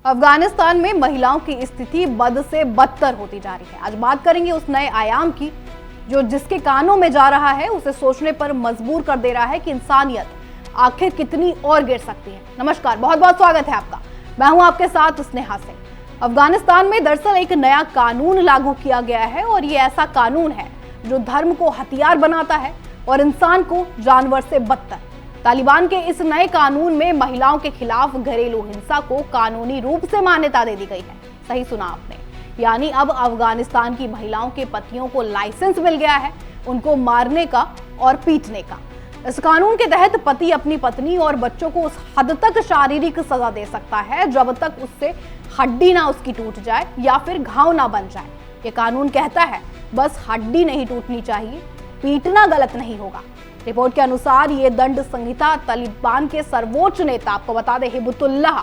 अफगानिस्तान में महिलाओं की स्थिति बद से बदतर होती जा रही है। आज बात करेंगे उस नए आयाम की जो जिसके कानों में जा रहा है, उसे सोचने पर मजबूर कर दे रहा है कि इंसानियत आखिर कितनी और गिर सकती है। नमस्कार, बहुत बहुत स्वागत है आपका। मैं हूं आपके साथ स्नेहा सिंह। अफगानिस्तान में दरअसल एक नया कानून लागू किया गया है और ये ऐसा कानून है जो धर्म को हथियार बनाता है और इंसान को जानवर से बदतर। तालिबान के इस नए कानून में महिलाओं के खिलाफ घरेलू हिंसा को कानूनी रूप से मान्यता दे दी गई है। सही सुना आपने, यानी अब अफगानिस्तान की महिलाओं के पतियों को लाइसेंस मिल गया है उनको मारने का और पीटने का। इस कानून के तहत पति अपनी पत्नी और बच्चों को उस हद तक शारीरिक सजा दे सकता है जब तक उससे हड्डी ना उसकी टूट जाए या फिर घाव ना बन जाए। ये कानून कहता है बस हड्डी नहीं टूटनी चाहिए, पीटना गलत नहीं होगा। रिपोर्ट के अनुसार ये दंड संहिता तालिबान के सर्वोच्च नेता, आपको बता दें, हिबतुल्लाह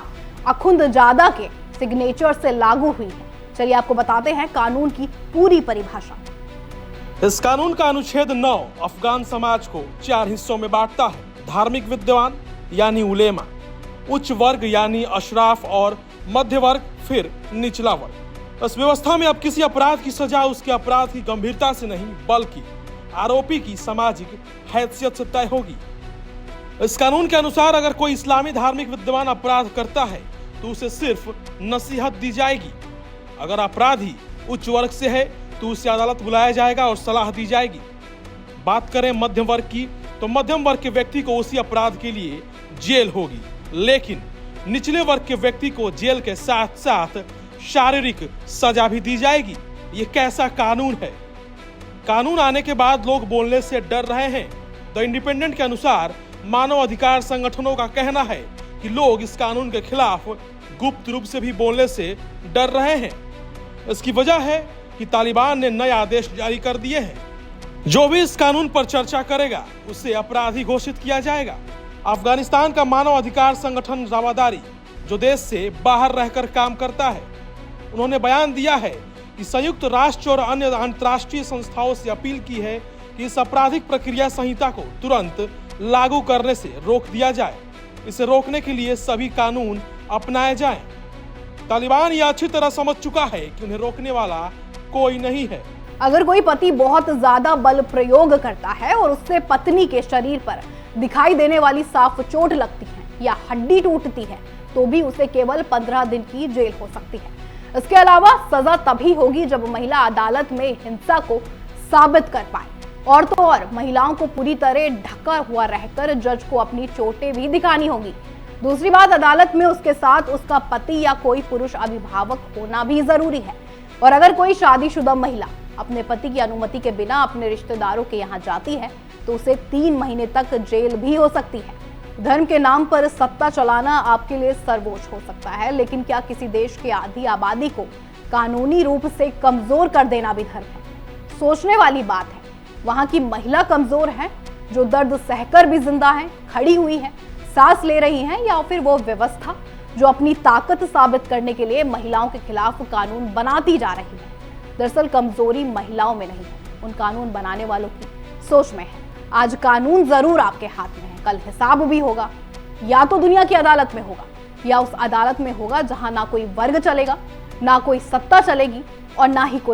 अखुंदजादा के सिग्नेचर से लागू हुई है। चलिए आपको बताते हैं कानून की पूरी परिभाषा। इस कानून का अनुच्छेद 9 अफगान समाज को 4 हिस्सों में बांटता है। धार्मिक विद्वान यानी उलेमा, उच्च वर्ग यानी अशराफ और मध्य वर्ग, फिर निचला वर्ग। इस व्यवस्था में अब किसी अपराध की सजा उसके अपराध की गंभीरता से नहीं बल्कि आरोपी की सामाजिक हैसियत से तय होगी। इस कानून के अनुसार अगर कोई इस्लामी धार्मिक विद्वान अपराध करता है तो उसे सिर्फ नसीहत दी जाएगी। अगर अपराधी उच्च वर्ग से है तो उसे अदालत बुलाया जाएगा और सलाह दी जाएगी। बात करें मध्यम वर्ग की तो मध्यम वर्ग के व्यक्ति को उसी अपराध के लिए जेल होगी, लेकिन निचले वर्ग के व्यक्ति को जेल के साथ साथ शारीरिक सजा भी दी जाएगी। ये कैसा कानून है? कानून आने के बाद लोग बोलने से डर रहे हैं। द इंडिपेंडेंट के अनुसार मानव अधिकार संगठनों का कहना है कि लोग इस कानून के खिलाफ गुप्त रूप से भी बोलने से डर रहे हैं। इसकी वजह है कि तालिबान ने नए आदेश जारी कर दिए हैं। जो भी इस कानून पर चर्चा करेगा उसे अपराधी घोषित किया जाएगा। अफगानिस्तान का मानव अधिकार संगठन रावादारी, जो देश से बाहर रहकर काम करता है, उन्होंने बयान दिया है कि संयुक्त राष्ट्र और अन्य अंतर्राष्ट्रीय संस्थाओं से अपील की है कि इस आपराधिक प्रक्रिया संहिता को तुरंत लागू करने से रोक दिया जाए। इसे रोकने के लिए सभी कानून अपनाए जाएं। तालिबान यह अच्छी तरह समझ चुका है कि उन्हें रोकने वाला कोई नहीं है। अगर कोई पति बहुत ज्यादा बल प्रयोग करता है और उससे पत्नी के शरीर पर दिखाई देने वाली साफ चोट लगती है या हड्डी टूटती है तो भी उसे केवल 15 दिन की जेल हो सकती है। इसके अलावा सजा तभी होगी जब महिला अदालत में हिंसा को साबित कर पाए, और तो और महिलाओं को पूरी तरह ढका हुआ रहकर जज को अपनी चोटें भी दिखानी होगी। दूसरी बात, अदालत में उसके साथ उसका पति या कोई पुरुष अभिभावक होना भी जरूरी है। और अगर कोई शादीशुदा महिला अपने पति की अनुमति के बिना अपने रिश्तेदारों के यहाँ जाती है तो उसे 3 महीने तक जेल भी हो सकती है। धर्म के नाम पर सत्ता चलाना आपके लिए सर्वोच्च हो सकता है, लेकिन क्या किसी देश की आधी आबादी को कानूनी रूप से कमजोर कर देना भी धर्म है? सोचने वाली बात है। वहां की महिला कमजोर है जो दर्द सहकर भी जिंदा है, खड़ी हुई है, सांस ले रही हैं, या फिर वो व्यवस्था जो अपनी ताकत साबित करने के लिए महिलाओं के खिलाफ कानून बनाती जा रही है? दरअसल कमजोरी महिलाओं में नहीं है, उन कानून बनाने वालों की सोच में है। आज कानून जरूर आपके हाथ में है, कल हिसाब भी होगा। या तो दुनिया की अदालत में होगा या उस अदालत में होगा जहां ना कोई वर्ग चलेगा, ना कोई सत्ता चलेगी और ना ही कोई